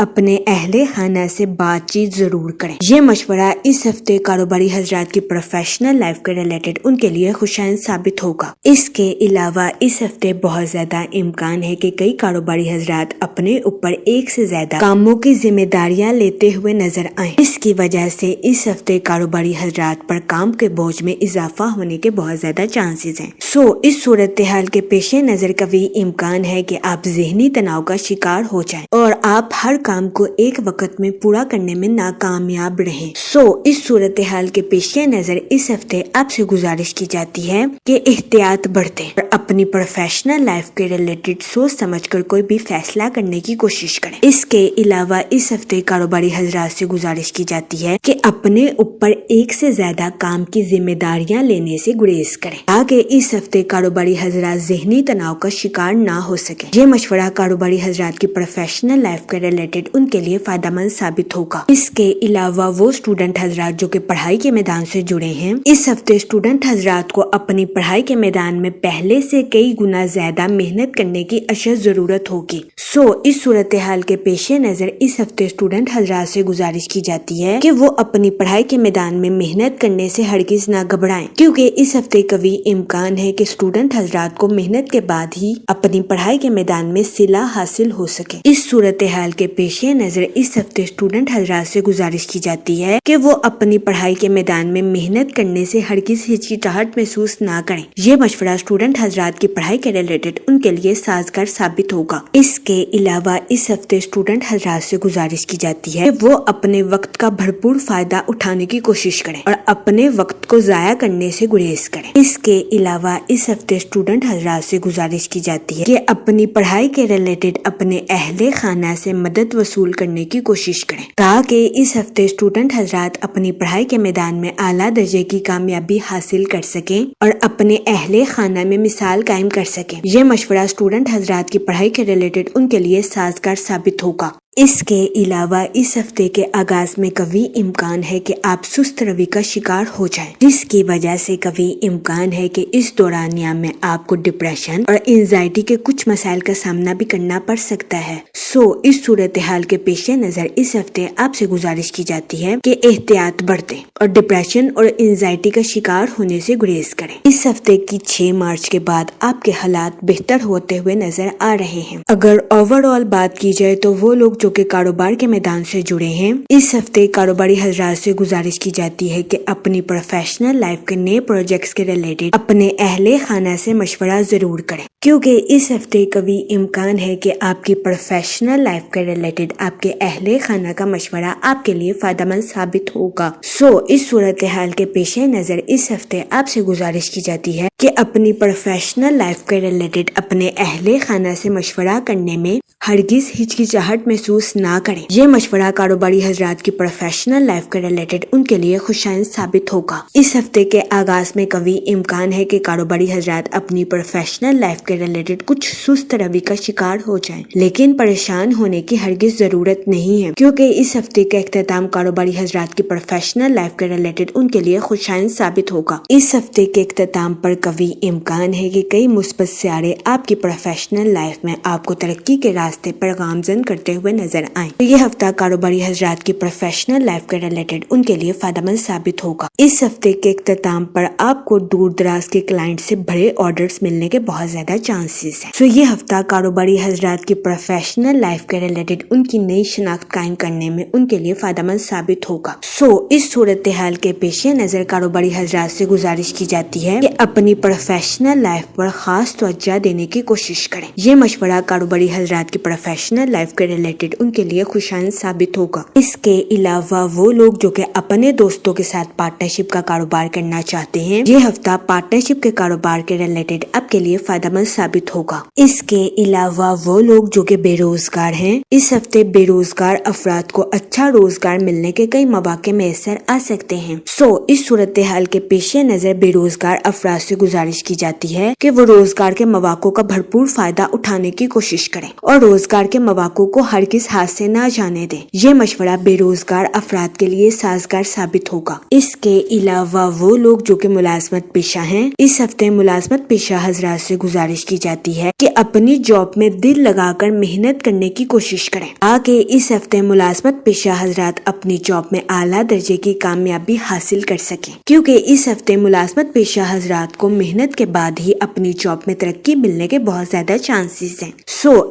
اپنے اہل خانہ سے بات چیت ضرور کریں۔ یہ مشورہ اس ہفتے کاروباری حضرات کی پروفیشنل لائف کے ریلیٹڈ ان کے لیے خوشائند ثابت ہوگا۔ اس کے علاوہ اس ہفتے بہت زیادہ امکان ہے کہ کئی کاروباری حضرات اپنے اوپر ایک سے زیادہ کاموں کی ذمہ داریاں لیتے ہوئے نظر آئیں۔ اس کی وجہ سے اس ہفتے کاروباری حضرات پر کام کے بوجھ میں اضافہ ہونے کے بہت زیادہ چانسز ہیں۔ اس صورتحال کے پیش نظر قوی امکان ہے کہ آپ ذہنی تناؤ کا شکار ہو جائیں اور آپ ہر کام کو ایک وقت میں پورا کرنے میں ناکامیاب رہیں۔ اس صورتحال کے پیش نظر اس ہفتے آپ سے گزارش کی جاتی ہے کہ احتیاط برتیں اور اپنی پروفیشنل لائف کے ریلیٹڈ سوچ سمجھ کر کوئی بھی فیصلہ کرنے کی کوشش کریں۔ اس کے علاوہ اس ہفتے کاروباری حضرات سے گزارش کی جاتی ہے کہ اپنے اوپر ایک سے زیادہ کام کی ذمہ داریاں لینے سے گریز کریں تاکہ اس ہفتے کاروباری حضرات ذہنی تناؤ کا شکار نہ ہو سکیں۔ یہ مشورہ کاروباری حضرات کی پروفیشنل لائف کے ریلیٹڈ ان کے لیے فائدہ مند ثابت ہوگا۔ اس کے علاوہ وہ اسٹوڈنٹ حضرات جو کہ پڑھائی کے میدان سے جڑے ہیں، اس ہفتے اسٹوڈنٹ حضرات کو اپنی پڑھائی کے میدان میں پہلے سے کئی گنا زیادہ محنت کرنے کی اشد ضرورت ہوگی۔ اس صورتحال کے پیش نظر اس ہفتے اسٹوڈنٹ حضرات سے گزارش کی جاتی ہے کہ وہ اپنی پڑھائی کے میدان میں محنت کرنے سے ہرگز نہ گھبرائیں، کیونکہ اس ہفتے قوی امکان ہے کہ اسٹوڈنٹ حضرات کو محنت کے بعد ہی اپنی پڑھائی کے میدان میں صلہ حاصل ہو سکے۔ اس صورتحال کے پیش نظر اس ہفتے اسٹوڈنٹ حضرات سے گزارش کی جاتی ہے کہ وہ اپنی پڑھائی کے میدان میں محنت کرنے سے ہرگز ہچکچاہٹ محسوس نہ کریں۔ یہ مشورہ اسٹوڈنٹ حضرات کی پڑھائی کے ریلیٹڈ ان کے لیے سازگار ثابت ہوگا۔ اس کے علاوہ اس ہفتے اسٹوڈنٹ حضرات سے گزارش کی جاتی ہے کہ وہ اپنے وقت کا بھرپور فائدہ اٹھانے کی کوشش کریں اور اپنے وقت کو ضائع کرنے سے گریز کریں۔ اس کے علاوہ اس ہفتے اسٹوڈنٹ حضرات سے گزارش کی جاتی ہے کہ اپنی پڑھائی کے ریلیٹڈ اپنے اہل خانہ سے مدد وصول کرنے کی کوشش کریں تاکہ اس ہفتے اسٹوڈنٹ حضرات اپنی پڑھائی کے میدان میں اعلیٰ درجے کی کامیابی حاصل کر سکیں اور اپنے اہل خانہ میں مثال قائم کر سکیں۔ یہ مشورہ اسٹوڈنٹ حضرات کی پڑھائی کے ریلیٹڈ ان کے لیے سازگار ثابت ہوگا۔ اس کے علاوہ اس ہفتے کے آغاز میں قوی امکان ہے کہ آپ سست روی کا شکار ہو جائیں، جس کی وجہ سے قوی امکان ہے کہ اس دورانیہ میں آپ کو ڈپریشن اور انزائٹی کے کچھ مسائل کا سامنا بھی کرنا پڑ سکتا ہے۔ اس صورتحال کے پیش نظر اس ہفتے آپ سے گزارش کی جاتی ہے کہ احتیاط برتیں اور ڈپریشن اور انزائٹی کا شکار ہونے سے گریز کریں۔ اس ہفتے کی 6 مارچ کے بعد آپ کے حالات بہتر ہوتے ہوئے نظر آ رہے ہیں۔ اگر اوور آل بات کی جائے تو وہ لوگ جو کہ کاروبار کے میدان سے جڑے ہیں، اس ہفتے کاروباری حضرات سے گزارش کی جاتی ہے کہ اپنی پروفیشنل لائف کے نئے پروجیکٹس کے ریلیٹڈ اپنے اہل خانہ سے مشورہ ضرور کریں، کیونکہ اس ہفتے قوی امکان ہے کہ آپ کی پروفیشنل لائف کے ریلیٹڈ آپ کے اہل خانہ کا مشورہ آپ کے لیے فائدہ مند ثابت ہوگا۔ اس صورتحال کے پیش نظر اس ہفتے آپ سے گزارش کی جاتی ہے کہ اپنی پروفیشنل لائف کے ریلیٹڈ اپنے اہل خانہ سے مشورہ کرنے میں ہرگز ہچکچاہٹ محسوس نہ کریں۔ یہ مشورہ کاروباری حضرات کی پروفیشنل لائف کے ریلیٹڈ ان کے لیے خوشائند ثابت ہوگا۔ اس ہفتے کے آغاز میں قوی امکان ہے کہ کاروباری حضرات اپنی پروفیشنل لائف کے ریلیٹڈ کچھ سست روی کا شکار ہو جائیں، لیکن پریشان ہونے کی ہرگز ضرورت نہیں ہے، کیونکہ اس ہفتے کا اختتام کاروباری حضرات کی پروفیشنل لائف کے ریلیٹڈ ان کے لیے خوشائند ثابت ہوگا۔ اس ہفتے کے اختتام پر قوی امکان ہے کہ کئی مثبت سیارے آپ کی پروفیشنل لائف میں آپ کو ترقی کے راستے پر گامزن کرتے ہوئے نظر آئیں۔ یہ ہفتہ کاروباری حضرات کی پروفیشنل لائف کے ریلیٹڈ ان کے لیے فائدہ مند ثابت ہوگا۔ اس ہفتے کے اختتام پر آپ کو دور دراز کے کلائنٹ سے بڑے آرڈرز ملنے کے بہت زیادہ چانسز ہیں۔ یہ ہفتہ کاروباری حضرات کی پروفیشنل لائف کے ریلیٹڈ ان کی نئی شناخت قائم کرنے میں ان کے لیے فائدہ مند ثابت ہوگا۔ اس صورتحال کے پیش نظر کاروباری حضرات سے گزارش کی جاتی ہے کہ اپنی پروفیشنل لائف پر خاص توجہ دینے کی کوشش کریں۔ یہ مشورہ کاروباری حضرات کی پروفیشنل لائف کے ریلیٹڈ ان کے لیے خوشائند ثابت ہوگا۔ اس کے علاوہ وہ لوگ جو کہ اپنے دوستوں کے ساتھ پارٹنرشپ کا کاروبار کرنا چاہتے ہیں، یہ ہفتہ پارٹنرشپ کے کاروبار کے ریلیٹڈ آپ کے لیے فائدہ مند ثابت ہوگا۔ اس کے علاوہ وہ لوگ جو کہ بے روزگار ہیں، اس ہفتے بے روزگار افراد کو اچھا روزگار ملنے کے کئی مواقع میسر آ سکتے ہیں۔ اس صورتحال کے پیش نظر بے روزگار افراد سے گزارش کی جاتی ہے کہ وہ روزگار کے مواقع کا بھرپور فائدہ اٹھانے کی کوشش کریں اور روزگار کے مواقع کو ہرگز ہاتھ سے نہ جانے دیں۔ یہ مشورہ بے روزگار افراد کے لیے سازگار ثابت ہوگا۔ اس کے علاوہ وہ لوگ جو کہ ملازمت پیشہ ہیں، اس ہفتے ملازمت پیشہ حضرات سے گزارش گزارش کی جاتی ہے کہ اپنی جاب میں دل لگا کر محنت کرنے کی کوشش کریں تاکہ اس ہفتے ملازمت پیشہ حضرات اپنی جاب میں اعلیٰ درجے کی کامیابی حاصل کر سکیں، کیونکہ اس ہفتے ملازمت پیشہ حضرات کو محنت کے بعد ہی اپنی جاب میں ترقی ملنے کے بہت زیادہ چانسز ہیں۔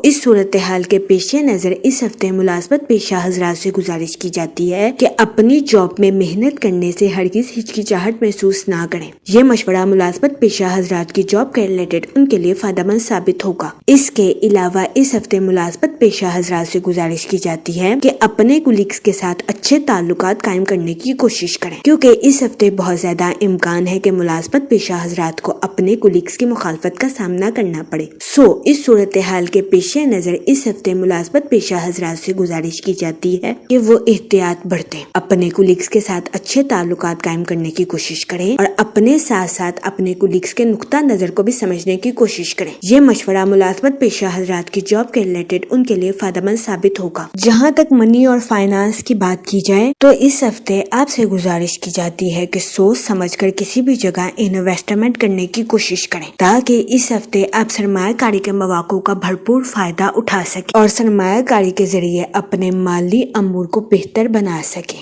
اس صورتحال کے پیش نظر اس ہفتے ملازمت پیشہ حضرات سے گزارش کی جاتی ہے کہ اپنی جاب میں محنت کرنے سے ہرگز ہچکچاہٹ محسوس نہ کریں۔ یہ مشورہ ملازمت پیشہ حضرات کی جاب کے ریلیٹڈ ان کے لیے فائدہ مند ثابت ہوگا۔ اس کے علاوہ اس ہفتے ملازمت پیشہ حضرات سے گزارش کی جاتی ہے کہ اپنے کولیگز کے ساتھ اچھے تعلقات قائم کرنے کی کوشش کریں، کیونکہ اس ہفتے بہت زیادہ امکان ہے کہ ملازمت پیشہ حضرات کو اپنے کولیگز کی مخالفت کا سامنا کرنا پڑے۔ اس صورتحال کے پیش نظر اس ہفتے ملازمت پیشہ حضرات سے گزارش کی جاتی ہے کہ وہ احتیاط برتیں، اپنے کولیگز کے ساتھ اچھے تعلقات قائم کرنے کی کوشش کریں اور اپنے ساتھ ساتھ اپنے کولیگز کے نقطہ نظر کو بھی سمجھنے کی کوشش کریں۔ یہ مشورہ ملازمت پیشہ حضرات کی جاب کے ریلیٹڈ ان کے لیے فائدہ مند ثابت ہوگا۔ جہاں تک منی اور فائنانس کی بات کی جائے تو اس ہفتے آپ سے گزارش کی جاتی ہے کہ سوچ سمجھ کر کسی بھی جگہ انویسٹمنٹ کرنے کی کوشش کریں تاکہ اس ہفتے آپ سرمایہ کاری کے مواقع کا بھرپور فائدہ اٹھا سکیں اور سرمایہ کاری کے ذریعے اپنے مالی امور کو بہتر بنا سکیں۔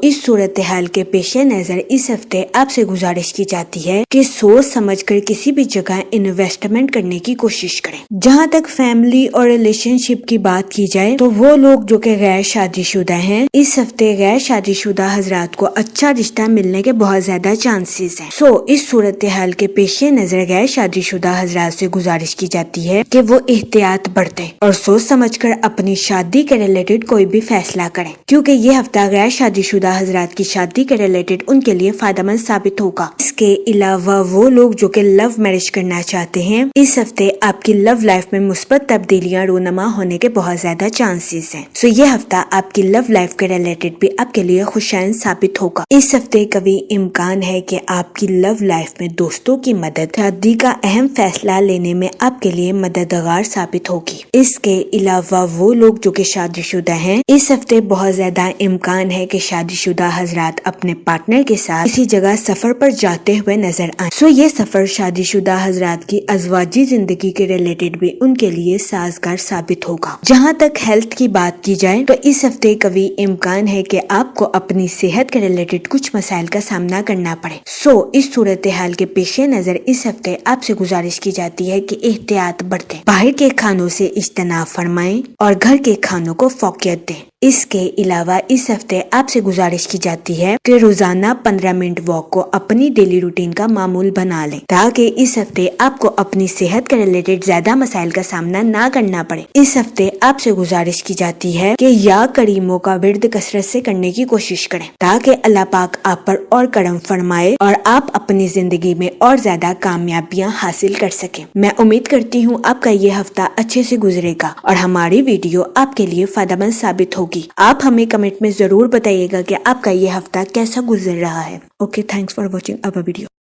اس صورتحال کے پیش نظر اس ہفتے آپ سے گزارش کی جاتی ہے کہ سوچ سمجھ کر کسی بھی جگہ انویسٹمنٹ کرنے کی کوشش کریں۔ جہاں تک فیملی اور ریلیشن شپ کی بات کی جائے تو وہ لوگ جو کہ غیر شادی شدہ ہیں، اس ہفتے غیر شادی شدہ حضرات کو اچھا رشتہ ملنے کے بہت زیادہ چانسز ہیں۔ اس صورتحال کے پیش نظر غیر شادی شدہ حضرات سے گزارش کی جاتی ہے کہ وہ احتیاط برتیں اور سوچ سمجھ کر اپنی شادی کے ریلیٹڈ کوئی بھی فیصلہ کریں، کیونکہ یہ ہفتہ غیر شادی شدہ حضرات کی شادی کے ریلیٹڈ ان کے لیے فائدہ مند ثابت ہوگا۔ اس کے علاوہ وہ لوگ جو کہ لو میرج کرنا چاہتے ہیں، اس ہفتے آپ کی لو لائف میں مثبت تبدیلیاں رونما ہونے کے بہت زیادہ چانسز ہیں۔ یہ ہفتہ آپ کی لو لائف کے ریلیٹڈ بھی آپ کے لیے خوشائن ثابت ہوگا۔ اس ہفتے کبھی امکان ہے کہ آپ کی لو لائف میں دوستوں کی مدد شادی کا اہم فیصلہ لینے میں آپ کے لیے مددگار ثابت ہوگی۔ اس کے علاوہ وہ لوگ جو کہ شادی شدہ ہیں، اس ہفتے بہت زیادہ امکان ہے کہ شادی شدہ حضرات اپنے پارٹنر کے ساتھ کسی جگہ سفر پر جاتے ہوئے نظر آئیں۔ یہ سفر شادی شدہ حضرات کی ازواجی زندگی کے ریلیٹڈ بھی ان کے لیے سازگار ثابت ہوگا۔ جہاں تک ہیلتھ کی بات کی جائے تو اس ہفتے کبھی امکان ہے کہ آپ کو اپنی صحت کے ریلیٹڈ کچھ مسائل کا سامنا کرنا پڑے۔ اس صورتحال کے پیش نظر اس ہفتے آپ سے گزارش کی جاتی ہے کہ احتیاط برتیں، باہر کے کھانوں سے اجتناب فرمائیں اور گھر کے کھانوں کو فوقیت دیں۔ اس کے علاوہ اس ہفتے آپ سے گزارش کی جاتی ہے کہ روزانہ 15 منٹ واک کو اپنی ڈیلی روٹین کا معمول بنا لیں تاکہ اس ہفتے آپ کو اپنی صحت کے ریلیٹڈ زیادہ مسائل کا سامنا نہ کرنا پڑے۔ اس ہفتے آپ سے گزارش کی جاتی ہے کہ یا کریموں کا ورد کثرت سے کرنے کی کوشش کریں تاکہ اللہ پاک آپ پر اور کرم فرمائے اور آپ اپنی زندگی میں اور زیادہ کامیابیاں حاصل کر سکیں۔ میں امید کرتی ہوں آپ کا یہ ہفتہ اچھے سے گزرے گا اور ہماری ویڈیو آپ کے لیے فائدہ مند ثابت ہوگی۔ آپ ہمیں کمنٹ میں ضرور بتائیے گا کہ آپ کا یہ ہفتہ کیسا گزر رہا ہے۔ Okay, thanks for watching our video.